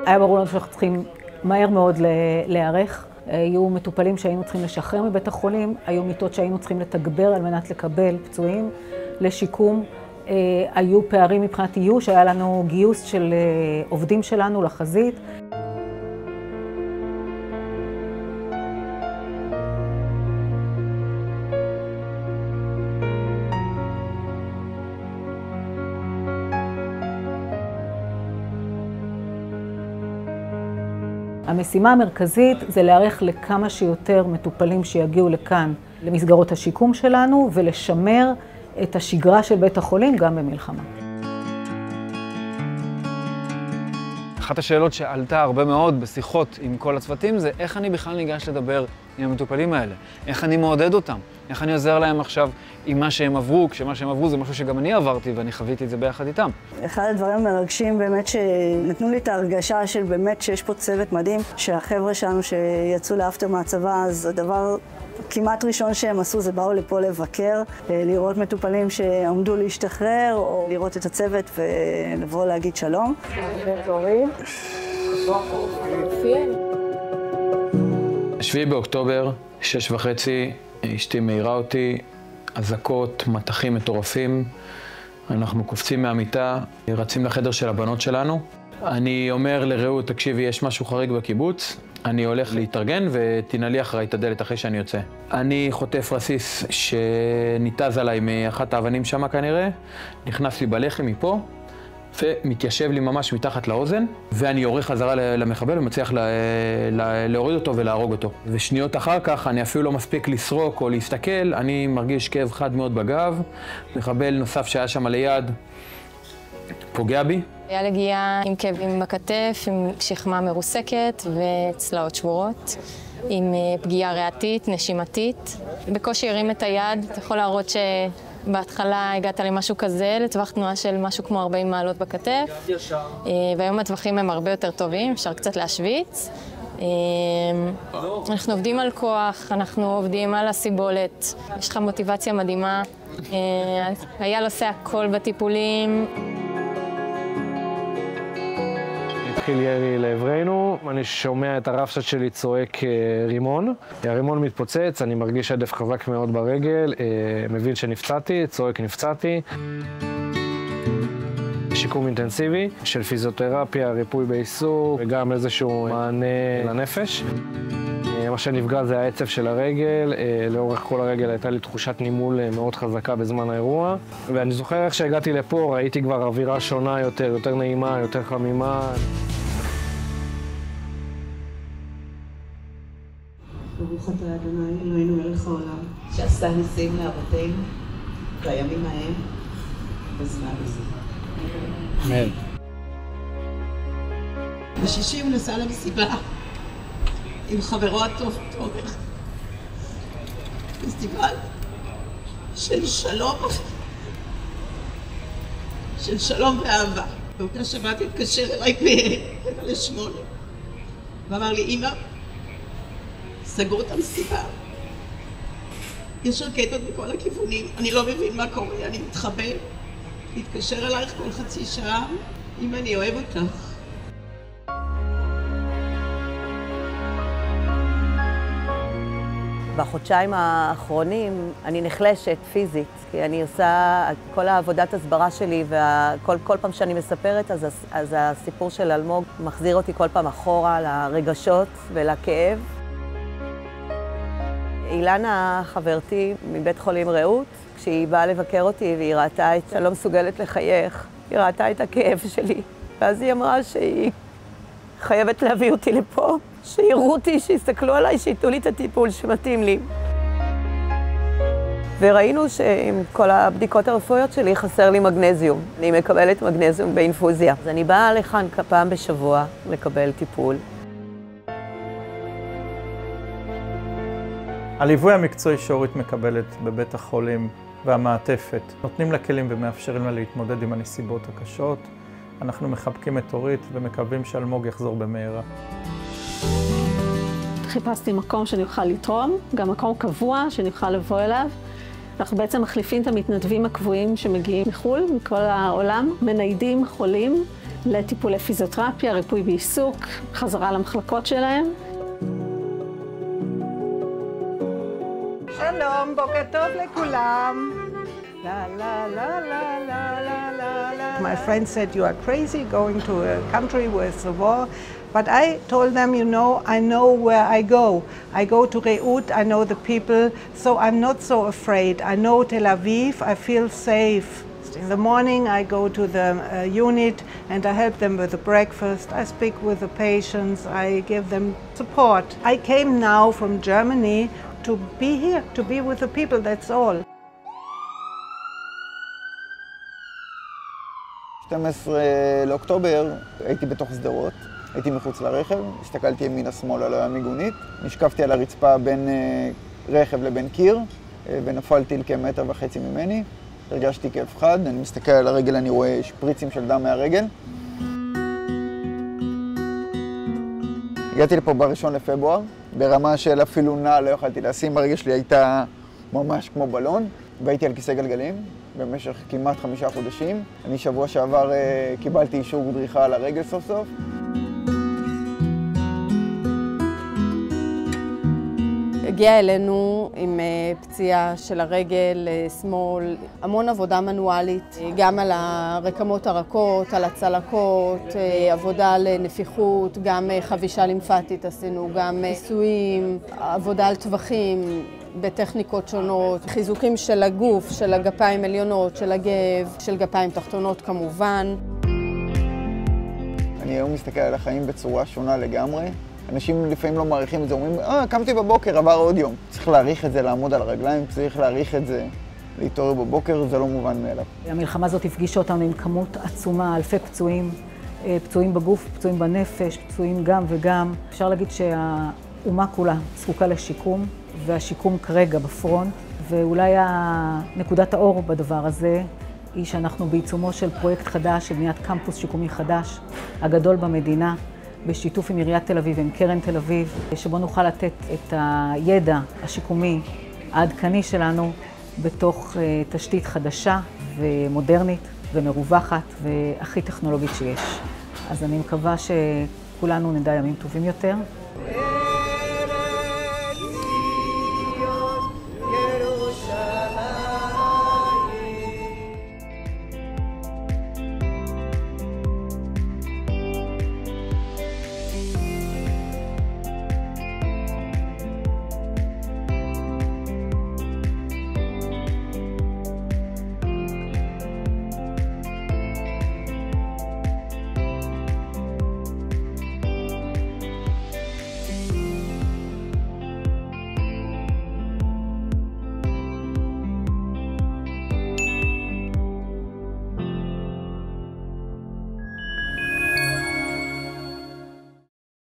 היה ברור לנו שאנחנו צריכים מהר מאוד להיערך. היו מטופלים שהיינו צריכים לשחרר מבית החולים, היו מיטות שהיינו צריכים לתגבר על מנת לקבל פצועים לשיקום. היו פערים מבחינת איוש, היה לנו גיוס של עובדים שלנו לחזית. המשימה המרכזית זה להיערך לכמה שיותר מטופלים שיגיעו לכאן למסגרות השיקום שלנו ולשמר את השגרה של בית החולים גם במלחמה. אחת השאלות שעלתה הרבה מאוד בשיחות עם כל הצוותים זה איך אני בכלל ניגש לדבר עם המטופלים האלה, איך אני מעודד אותם, איך אני עוזר להם עכשיו עם מה שהם עברו, כשמה שהם עברו זה משהו שגם אני עברתי ואני חוויתי את זה ביחד איתם. אחד הדברים המרגשים באמת שנתנו לי את ההרגשה של באמת שיש פה צוות מדהים, שהחבר'ה שלנו שיצאו לאפטר מהצבא, אז הדבר כמעט ראשון שהם עשו זה באו לפה לבקר, לראות מטופלים שעמדו להשתחרר, או לראות את הצוות ולבוא להגיד שלום. ב7 באוקטובר, 6:30, אשתי מעירה אותי, אזעקות, מטחים מטורפים. אנחנו קופצים מהמיטה, רצים לחדר של הבנות שלנו. אני אומר לרעות, תקשיבי, יש משהו חריג בקיבוץ, אני הולך להתארגן ותנעלי אחריי את הדלת אחרי שאני יוצא. אני חוטף רסיס שניתז עליי מאחת האבנים שם כנראה, נכנס לי בלחם מפה, ומתיישב לי ממש מתחת לאוזן, ואני יורה חזרה למחבל ומצליח להוריד אותו ולהרוג אותו. ושניות אחר כך, אני אפילו לא מספיק לסרוק או להסתכל, אני מרגיש כאב חד מאוד בגב, מחבל נוסף שהיה שם ליד פוגע בי. היה לגיעה עם כאבים בכתף, עם שכמה מרוסקת וצלעות שבורות, עם פגיעה ריאתית, נשימתית. בקושי הרים את היד, אתה יכול להראות בהתחלה הגעת למשהו כזה, לטווח תנועה של משהו כמו 40 מעלות בכתף, והיום הטווחים הם הרבה יותר טובים, אפשר קצת להשוויץ. אנחנו עובדים על כוח, אנחנו עובדים על הסיבולת, יש לך מוטיבציה מדהימה, אייל עושה הכל בטיפולים. התחיל ירי לעברנו, אני שומע את הרבש"ץ שלי צועק רימון. הרימון מתפוצץ, אני מרגיש הדף חזק מאוד ברגל, מבין שנפצעתי, צועק נפצעתי. שיקום אינטנסיבי של פיזיותרפיה, ריפוי בעיסוק וגם איזשהו מענה לנפש. מה שנפגע זה העצב של הרגל, לאורך כל הרגל הייתה לי תחושת נימול מאוד חזקה בזמן האירוע. ואני זוכר איך שהגעתי לפה, ראיתי כבר אווירה שונה יותר נעימה, יותר חמימה. ברוך אתה אדוני אלוהינו מלך העולם, שעשה ניסים לאבותינו בימים ההם בזמן הזה. אמן. בשישי הוא נסע למסיבה עם חברו הטוב תומר. פסטיבל של שלום ואהבה. באותה שבת התקשר אליי ב-7:45 ואמר לי, אמא, סגרו את המסיבה. יש רקטות בכל הכיוונים, אני לא מבין מה קורה, אני מתחבא. להתקשר אלייך כל חצי שעה, אם אני אוהב אותך. בחודשיים האחרונים אני נחלשת פיזית, כי אני עושה כל העבודת הסברה שלי, וכל פעם שאני מספרת, אז הסיפור של אלמוג מחזיר אותי כל פעם אחורה לרגשות ולכאב. אילנה חברתי מבית חולים רעות, כשהיא באה לבקר אותי והיא ראתה שאני לא מסוגלת לחייך, היא ראתה את הכאב שלי, ואז היא אמרה שהיא חייבת להביא אותי לפה, שיראו אותי, שיסתכלו עליי, שיתנו לי את הטיפול שמתאים לי. וראינו שעם כל הבדיקות הרפואיות שלי חסר לי מגנזיום. אני מקבלת מגנזיום באינפוזיה. אז אני באה לכאן פעם בשבוע לקבל טיפול. הליווי המקצועי שאורית מקבלת בבית החולים והמעטפת נותנים לה כלים ומאפשרים לה להתמודד עם הנסיבות הקשות. אנחנו מחבקים את אורית ומקווים שאלמוג יחזור במהרה. חיפשתי מקום שאני אוכל לתרום, גם מקום קבוע שאני אוכל לבוא אליו. אנחנו בעצם מחליפים את המתנדבים הקבועים שמגיעים מחו"ל, מכל העולם, מניידים חולים לטיפולי פיזיותרפיה, ריפוי בעיסוק, חזרה למחלקות שלהם. שלום, בוקר טוב לכולם. My friend said, you are crazy going to a country with a war. But I told them, you know, I know where I go. I go to Reut, I know the people, so I'm not so afraid. I know Tel Aviv, I feel safe. In the morning I go to the unit and I help them with the breakfast. I speak with the patients, I give them support. I came now from Germany to be here, to be with the people, that's all. 12 לאוקטובר הייתי בתוך סדרות, הייתי מחוץ לרכב, הסתכלתי ימינה-שמאלה, לא היה מיגונית, נשקפתי על הרצפה בין רכב לבין קיר ונפלתי לכמטר וחצי ממני, הרגשתי כאב חד, אני מסתכל על הרגל, אני רואה שפריצים של דם מהרגל. הגעתי לפה ב1 לפברואר, ברמה של אפילו נע לא יכולתי לשים, הרגל שלי הייתה ממש כמו בלון, והייתי על כיסא גלגלים במשך כמעט 5 חודשים. אני שבוע שעבר קיבלתי אישור דריכה על הרגל סוף סוף. הגיע אלינו עם פציעה של הרגל שמאל, המון עבודה מנואלית, גם על הרקמות הרכות, על הצלקות, עבודה על נפיחות, גם חבישה לימפטית עשינו, גם עיסויים, עבודה על טווחים בטכניקות שונות, חיזוקים של הגוף, של הגפיים עליונות, של הגב, של גפיים תחתונות כמובן. אני היום מסתכל על החיים בצורה שונה לגמרי. אנשים לפעמים לא מעריכים את זה, אומרים, קמתי בבוקר, עבר עוד יום. צריך להעריך את זה, לעמוד על הרגליים, צריך להעריך את זה, להתעורר בבוקר, זה לא מובן מאליו. המלחמה הזאת הפגישה אותנו עם כמות עצומה, אלפי פצועים, פצועים בגוף, פצועים בנפש, פצועים גם וגם. אפשר להגיד שהאומה כולה זקוקה לשיקום, והשיקום כרגע בפרונט, ואולי נקודת האור בדבר הזה היא שאנחנו בעיצומו של פרויקט חדש, של בניית קמפוס שיקומי חדש, הגדול במדינה, בשיתוף עם עיריית תל אביב, עם קרן תל אביב, שבו נוכל לתת את הידע השיקומי העדכני שלנו בתוך תשתית חדשה ומודרנית ומרווחת והכי טכנולוגית שיש. אז אני מקווה שכולנו נדע ימים טובים יותר.